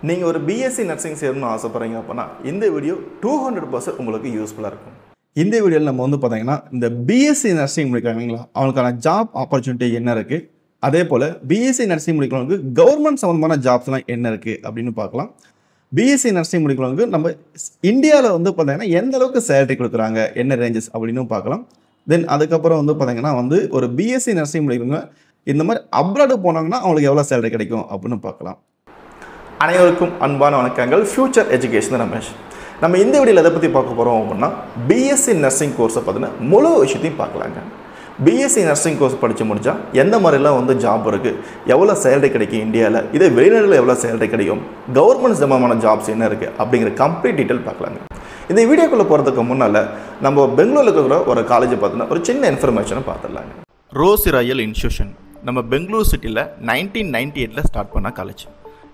நீங்கள் ஒரு BSc nursing சேரணும்னு ஆசைப்படுறீங்க அப்படின்னா இந்த வீடியோ 200% உங்களுக்கு யூஸ்ஃபுல்லாக இருக்கும். இந்த வீடியோவில் நம்ம பார்த்தீங்கன்னா இந்த பிஎஸ்சி நர்சிங் முடிக்கிறாங்களா அவங்களுக்கான ஜாப் ஆப்பர்ச்சுனிட்டி என்ன இருக்குது, அதே போல் பிஎஸ்சி நர்சிங் முடிக்கிறவங்களுக்கு கவர்மெண்ட் சம்மந்தமான ஜாப்ஸ்லாம் என்ன இருக்குது அப்படின்னு பார்க்கலாம். பிஎஸ்சி நர்சிங் முடிக்கிறவங்களுக்கு நம்ம இந்தியாவில் பார்த்தீங்கன்னா எந்த அளவுக்கு சேலரி கொடுக்குறாங்க, என்ன ரேஞ்சஸ் அப்படின்னு பார்க்கலாம். தென் அதுக்கப்புறம் பார்த்தீங்கன்னா ஒரு பிஎஸ்சி நர்சிங் முடிக்கிறவங்க இந்த மாதிரி அப்ராடு போனாங்கன்னா அவங்களுக்கு எவ்வளோ சேலரி கிடைக்கும் அப்படின்னு பார்க்கலாம். அனைவருக்கும் அன்பான வணக்கங்கள். Future education Ramesh. நம்ம இந்த வீடியோவில் எதை பற்றி பார்க்க போகிறோம் அப்படின்னா பிஎஸ்சி நர்சிங் கோர்ஸை பார்த்தீங்கன்னா முழு விஷயத்தையும் பார்க்கலாங்க. பிஎஸ்சி நர்சிங் கோர்ஸ் படித்து முடித்தா எந்த மாதிரிலாம் ஜாப் இருக்குது, எவ்வளோ சேலரி கிடைக்கும் இந்தியாவில், இதே வெளிநாட்டில் எவ்வளோ சேலரி கிடைக்கும், கவர்மெண்ட் சம்பந்தமான ஜாப்ஸ் என்ன இருக்குது அப்படிங்கிற கம்ப்ளீட் டீட்டெயில் பார்க்கலாங்க. இந்த வீடியோக்குள்ளே போகிறதுக்கு முன்னால் நம்ம பெங்களூரில் இருக்கிற ஒரு காலேஜை பார்த்தீங்கன்னா ஒரு சின்ன இன்ஃபர்மேஷனை பார்த்துடலாங்க. ரோசி ராயல் இன்ஸ்டியூஷன் நம்ம பெங்களூர் சிட்டியில் 1998 ஸ்டார்ட் பண்ண காலேஜ்.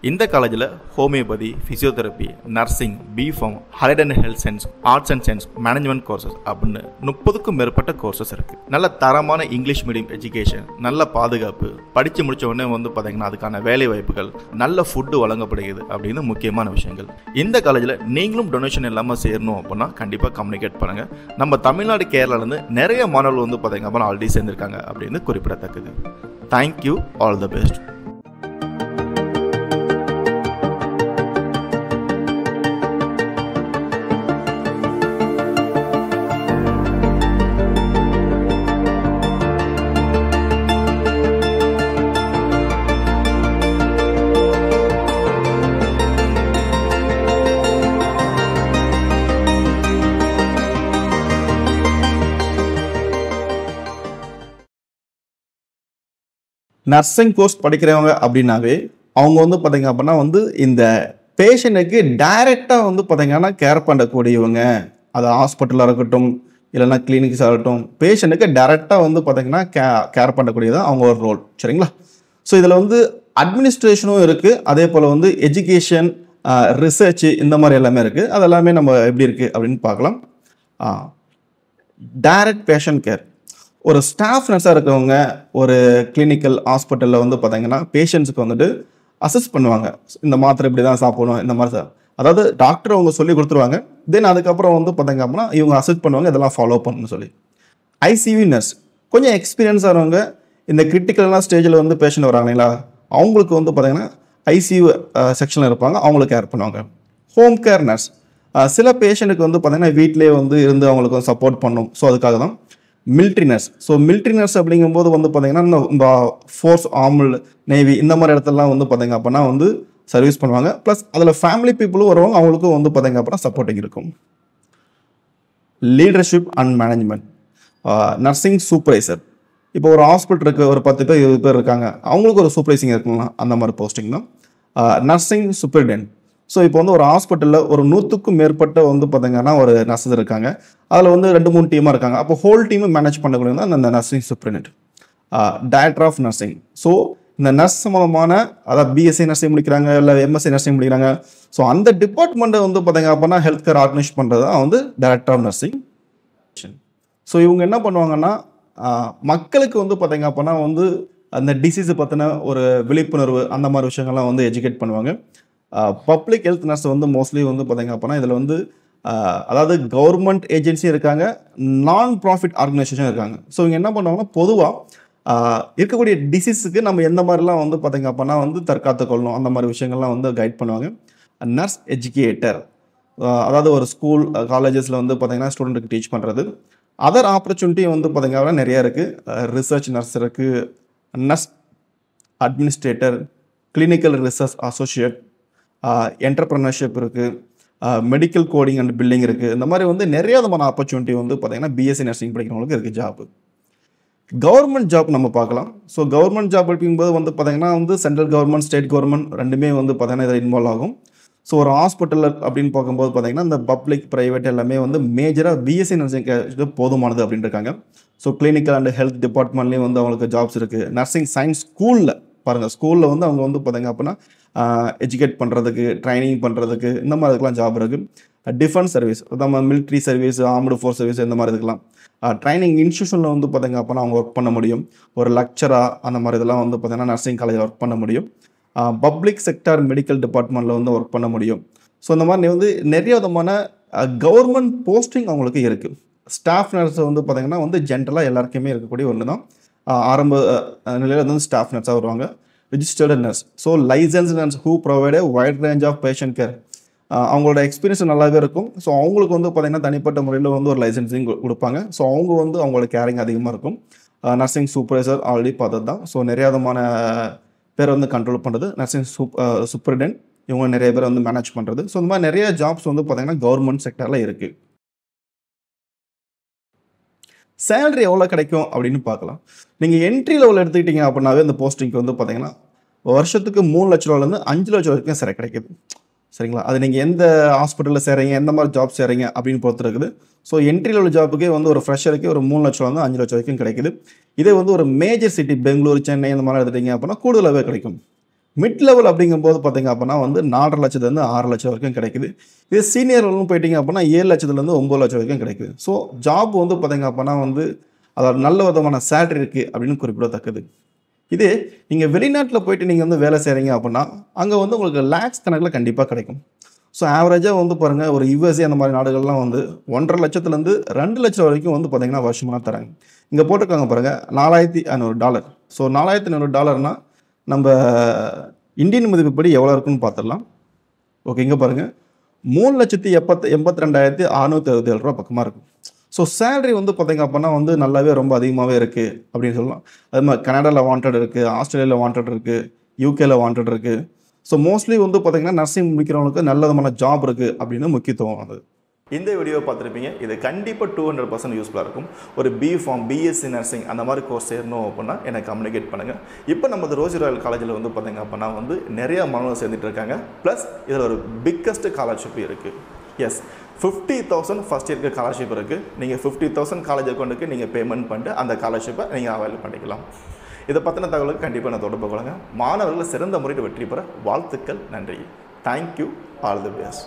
இந்த காலேஜில் homeopathy, physiotherapy, nursing, B Pharm, health and health science, arts and science, management courses அப்படின்னு 30க்கும் மேற்பட்ட கோர்சஸ் இருக்குது. நல்ல தரமான இங்கிலீஷ் மீடியம் எஜுகேஷன், நல்ல பாதுகாப்பு, படித்து முடித்த உடனே பார்த்தீங்கன்னா அதுக்கான வேலை வாய்ப்புகள், நல்ல ஃபுட்டு வழங்கப்படுகிறது அப்படின்னு முக்கியமான விஷயங்கள். இந்த காலேஜில் நீங்களும் டொனேஷன் இல்லாமல் சேரணும் அப்படின்னா கண்டிப்பாக கம்யூனிகேட் பண்ணுங்கள். நம்ம தமிழ்நாடு கேரளாலேருந்து நிறைய மாணவர்கள் பார்த்தீங்க அப்படின்னா ஆல்ரெடி சேர்ந்துருக்காங்க அப்படின்னு குறிப்பிடத்தக்கது. Thank you, all the best. Nursing course படிக்கிறவங்க அப்படின்னாவே அவங்க பார்த்தீங்க அப்படின்னா இந்த பேஷண்ட்டுக்கு டைரெக்டாக பார்த்தீங்கன்னா கேர் பண்ணக்கூடியவங்க. அது ஹாஸ்பிட்டலாக இருக்கட்டும் இல்லைன்னா கிளினிக்ஸாக இருக்கட்டும், பேஷண்ட்டுக்கு டைரெக்டாக பார்த்தீங்கன்னா கேர் பண்ணக்கூடியதான் அவங்க ஒரு ரோல். சரிங்களா? ஸோ இதில் அட்மினிஸ்ட்ரேஷனும் இருக்குது, அதே போல் எஜுகேஷன், ரிசர்ச் இந்த மாதிரி எல்லாமே இருக்குது. அதெல்லாமே நம்ம எப்படி இருக்குது அப்படின்னு பார்க்கலாம். Direct patient care. ஒரு ஸ்டாஃப் நர்ஸாக இருக்கவங்க ஒரு கிளினிக்கல் ஹாஸ்பிட்டலில் பார்த்தீங்கன்னா பேஷண்ட்ஸுக்கு அசஸ் பண்ணுவாங்க. இந்த மாத்திரை இப்படி தான் சாப்பிடணும், இந்த மாதிரி அதாவது டாக்டர் அவங்க சொல்லி கொடுத்துருவாங்க. தென் அதுக்கப்புறம் பார்த்தீங்க அப்படின்னா இவங்க அசஸ் பண்ணுவாங்க, இதெல்லாம் ஃபாலோ பண்ணணும்னு சொல்லி. ஐசியூ நர்ஸ் கொஞ்சம் எக்ஸ்பீரியன்ஸ் ஆகிறவங்க, இந்த கிரிட்டிக்கலான ஸ்டேஜில் பேஷண்ட் வராங்களா அவங்களுக்கு பார்த்தீங்கன்னா ஐசியூ செக்ஷனில் இருப்பாங்க, அவங்களுக்கு கேர் பண்ணுவாங்க. ஹோம் கேர் நர்ஸ் சில பேஷண்ட்டுக்கு பார்த்தீங்கன்னா வீட்டிலே இருந்து அவங்களுக்கு சப்போர்ட் பண்ணணும். ஸோ அதுக்காக தான் military nurse. So military nurse அப்படிங்கும்போது பார்த்தீங்கன்னா இந்த ஃபோர்ஸ், ஆர்ம்டு, நேவி இந்த மாதிரி இடத்துலலாம் பார்த்தீங்க அப்படின்னா சர்வீஸ் பண்ணுவாங்க. ப்ளஸ் அதில் ஃபேமிலி பீப்புளும் வருவாங்க, அவங்களுக்கும் பார்த்தீங்க அப்படின்னா சப்போர்ட்டிங் இருக்கும். Leadership and management. Nursing supervisor. இப்போ ஒரு ஹாஸ்பிட்டல் இருக்குது, ஒரு 10 பேர் 20 பேர் இருக்காங்க, அவங்களுக்கு ஒரு சூப்பர்வைசிங் இருக்குங்களா, அந்த மாதிரி போஸ்டிங் தான் நர்சிங் சூப்பரிடென்ட். ஸோ இப்போ ஒரு ஹாஸ்பிட்டலில் ஒரு 100க்கும் மேற்பட்ட பார்த்தீங்கன்னா ஒரு நர்ஸஸ் இருக்காங்க. அதில் 2-3 டீமாக இருக்காங்க. அப்போ ஹோல் டீமை மேனேஜ் பண்ணக்கூடியது தான் அந்த nursing superintendent. Director of nursing. So இந்த நர்ஸ் சம்பந்தமான, அதாவது பிஎஸ்சி நர்சிங் முடிக்கிறாங்க இல்லை எம்எஸ்சி நர்சிங் முடிக்கிறாங்க, ஸோ அந்த டிபார்ட்மெண்ட்டை பார்த்தீங்க அப்படின்னா ஹெல்த் கேர் ஆர்கனைஸ் பண்ணுறது தான் டைரக்டர் ஆஃப் நர்சிங். ஸோ இவங்க என்ன பண்ணுவாங்கன்னா மக்களுக்கு பார்த்தீங்க அப்படின்னா அந்த டிசீஸை பற்றின ஒரு விழிப்புணர்வு அந்த மாதிரி விஷயங்கள்லாம் எஜுகேட் பண்ணுவாங்க. பப்ளிக் ஹெல்த் நர்ஸ் மோஸ்ட்லி பார்த்தீங்க அப்படின்னா இதில் அதாவது கவர்மெண்ட் ஏஜென்சியும் இருக்காங்க, நான் ப்ராஃபிட் ஆர்கனைசேஷன் இருக்காங்க. ஸோ இவங்க என்ன பண்ணுவாங்கன்னா பொதுவாக இருக்கக்கூடிய டிசீஸுக்கு நம்ம எந்த மாதிரிலாம் பார்த்தீங்க அப்படின்னா தற்காத்து கொள்ளணும் அந்த மாதிரி விஷயங்கள்லாம் கைட் பண்ணுவாங்க. நர்ஸ் எஜுகேட்டர், அதாவது ஒரு ஸ்கூல் காலேஜஸில் பார்த்தீங்கன்னா ஸ்டூடெண்ட்டுக்கு டீச் பண்ணுறது. அதர் ஆப்பர்ச்சுனிட்டியும் பார்த்தீங்க அப்படின்னா நிறையா இருக்குது. ரிசர்ச் நர்ஸ் இருக்குது, nurse administrator, clinical research associate, entrepreneurship இருக்குது, மெடிக்கல் கோடிங் அண்ட் பில்டிங் இருக்குது. இந்த மாதிரி நிறைய விதமான ஆப்பர்ச்சுனிட்டி பார்த்தீங்கன்னா பிஎஸ்சி நர்சிங் படிக்கிறவங்களுக்கு இருக்குது ஜாப். கவர்மெண்ட் ஜாப் நம்ம பார்க்கலாம். ஸோ கவர்மெண்ட் ஜாப் படிக்கும்போது பார்த்தீங்கன்னா சென்ட்ரல் கவர்மெண்ட், ஸ்டேட் கவர்மெண்ட் ரெண்டுமே பார்த்தீங்கன்னா இதில் இன்வால்வ் ஆகும். ஸோ ஒரு ஹாஸ்பிட்டலில் அப்படின்னு பார்க்கும்போது பார்த்தீங்கன்னா இந்த பப்ளிக் ப்ரைவேட் எல்லாமே மேஜராக பிஎஸ்சி நர்சிங் போதுமானது அப்படின்னு இருக்காங்க. ஸோ கிளினிக்கல் அண்ட் ஹெல்த் டிபார்ட்மெண்ட்லேயும் அவங்களுக்கு ஜாப்ஸ் இருக்குது. நர்சிங் சயின்ஸ் ஸ்கூலில் பாருங்கள், ஸ்கூலில் அவங்க பார்த்தீங்க அப்படின்னா எஜுகேட் பண்ணுறதுக்கு, ட்ரைனிங் பண்ணுறதுக்கு இந்த மாதிரி இதுக்கெலாம் ஜாப் இருக்குது. டிஃபென்ஸ் சர்வீஸ், நம்ம military service, armed force service இந்த மாதிரி இதுக்கெலாம் ட்ரைனிங் இன்ஸ்டியூஷனில் பார்த்தீங்க அப்படின்னா அவங்க ஒர்க் பண்ண முடியும். ஒரு லெக்சராக அந்த மாதிரி இதெல்லாம் பார்த்தீங்கன்னா நர்சிங் காலேஜ் ஒர்க் பண்ண முடியும். பப்ளிக் செக்டார் மெடிக்கல் டிபார்ட்மெண்ட்டில் வந்து ஒர்க் பண்ண முடியும். ஸோ இந்த மாதிரி வந்து நிறைய விதமான கவர்மெண்ட் போஸ்டிங் அவங்களுக்கு இருக்குது. ஸ்டாஃப் நர்ஸ் வந்து பார்த்திங்கன்னா வந்து ஜென்ரலாக எல்லாருக்குமே இருக்கக்கூடிய ஒன்று தான். ஆரம்ப நிலையில் வந்து ஸ்டாஃப் நர்ஸாக வருவாங்க. Registered nurse, so licence nurse who provide wide range of patient care. அவங்களோட எக்ஸ்பீரியன்ஸ் நல்லாவே இருக்கும். ஸோ அவங்களுக்கு வந்து பார்த்திங்கன்னா தனிப்பட்ட முறையில் வந்து ஒரு லைசன்ஸிங் கொடுப்பாங்க. ஸோ அவங்க வந்து அவங்களோட கேரிங் அதிகமாக இருக்கும். நர்சிங் சூப்பர்வைசர் ஆல்ரெடி பார்த்தது தான். ஸோ நிறைய விதமான பேர் வந்து கண்ட்ரோல் பண்ணுறது. நர்சிங் சூப்பரிடென்ட் இவங்க நிறைய பேர் வந்து மேனேஜ் பண்ணுறது. ஸோ இந்த மாதிரி நிறைய ஜாப்ஸ் வந்து பார்த்திங்கன்னா கவர்மெண்ட் செக்டரில் இருக்குது. சேலரி எவ்வளோ கிடைக்கும் அப்படின்னு பார்க்கலாம். நீங்கள் என்ட்ரி லெவல் எடுத்துக்கிட்டீங்க அப்படின்னாவே இந்த போஸ்டிங்க்கு வந்து பார்த்தீங்கன்னா வருஷத்துக்கு 3 லட்ச ரூபாலேருந்து 5 லட்ச ரூபா வரைக்கும் கிடைக்குது. சரிங்களா? அது நீங்கள் எந்த ஹாஸ்பிட்டலில் சேரீங்க, எந்த மாதிரி ஜாப் சேரீங்க அப்படின்னு பொறுத்து இருக்குது. ஸோ என்ட்ரி லெவல் ஜாப்புக்கே வந்து ஒரு ஃப்ரெஷருக்கு ஒரு 3 லட்ச ரூபாலேருந்து 5 லட்ச வரைக்கும் கிடைக்குது. இதே வந்து ஒரு மேஜர் சிட்டி பெங்களூர், சென்னை இந்த மாதிரி எடுத்துட்டீங்க அப்படின்னா கூடுதலாகவே கிடைக்கும். மிட் லெவல் அப்படிங்கும்போது பார்த்தீங்க அப்படின்னா வந்து 4.5 லட்சத்துலேருந்து 6 லட்சம் வரைக்கும் கிடைக்குது. இது சீனியர் லெவலும் போயிட்டீங்க அப்படின்னா 7 லட்சத்துலேருந்து 9 லட்சம் வரைக்கும் கிடைக்குது. ஸோ ஜாப் வந்து பார்த்தீங்க அப்படின்னா வந்து அதோட நல்ல விதமான சேலரி இருக்குது அப்படின்னு குறிப்பிடத்தக்கது. இதே நீங்கள் வெளிநாட்டில் போயிட்டு நீங்கள் வந்து வேலை செய்கிறீங்க அப்படின்னா அங்கே வந்து உங்களுக்கு லேக்ஸ் கணக்கில் கண்டிப்பாக கிடைக்கும். ஸோ ஆவரேஜாக வந்து பாருங்கள் ஒரு யுஎஸ்ஏ அந்த மாதிரி நாடுகள்லாம் வந்து 1.5 லட்சத்துலேருந்து 2 லட்சம் வரைக்கும் வந்து பார்த்தீங்கன்னா வருஷமாக தராங்க. இங்கே போட்டிருக்காங்க பாருங்கள் $4,500. ஸோ $4,500 நம்ம இந்தியன் மதிப்புப்படி எவ்வளோ இருக்குன்னு பார்த்துடலாம். ஓகே, இங்கே பாருங்கள் 3,82,667 பக்கமாக இருக்கும். ஸோ சேலரி வந்து பார்த்திங்க அப்படின்னா வந்து நல்லாவே ரொம்ப அதிகமாகவே இருக்குது அப்படின்னு சொல்லலாம். அது மாதிரி கனடாவில் வாண்டட் இருக்குது, ஆஸ்திரேலியாவில் வாண்டட் இருக்குது, யூகேல வாண்டட் இருக்குது. ஸோ மோஸ்ட்லி வந்து பார்த்திங்கன்னா நர்சிங் முடிக்கிறவங்களுக்கு நல்ல விதமான ஜாப் இருக்குது அப்படின்னு முக்கியத்துவம் அது. இந்த வீடியோ பார்த்துருப்பீங்க. இது கண்டிப்பாக 200% யூஸ்ஃபுல்லாக இருக்கும். ஒரு பிஃபார்ம், பிஎஸ்சி நர்சிங் அந்த மாதிரி கோர்ஸ் சேரணும் அப்படின்னா எனக்கு கம்யூனிகேட் பண்ணுங்கள். இப்போ நம்ம ரோசி ராயல் காலேஜில் வந்து பார்த்திங்க அப்படின்னா வந்து நிறையா மாணவர்கள் சேர்ந்துட்டு இருக்காங்க. ப்ளஸ் இதில் ஒரு பிக்கஸ்ட் ஸ்காலர்ஷிப் இருக்குது. எஸ், 50,000 ஃபஸ்ட் இயருக்கு ஸ்காலர்ஷிப் இருக்குது. நீங்கள் 50,000 காலேஜ் அக்கௌண்ட்டுக்கு நீங்கள் பேமெண்ட் பண்ணிட்டு அந்த ஸ்காலர்ஷிப்பை நீங்கள் அவைல் பண்ணிக்கலாம். இதை பற்றின தகவலுக்கு கண்டிப்பாக நான் தொடர்பு கொள்ளுங்கள். மாணவர்களை சிறந்த முறையில் வெற்றி பெற வாழ்த்துக்கள். நன்றி. தேங்க்யூ. All the best.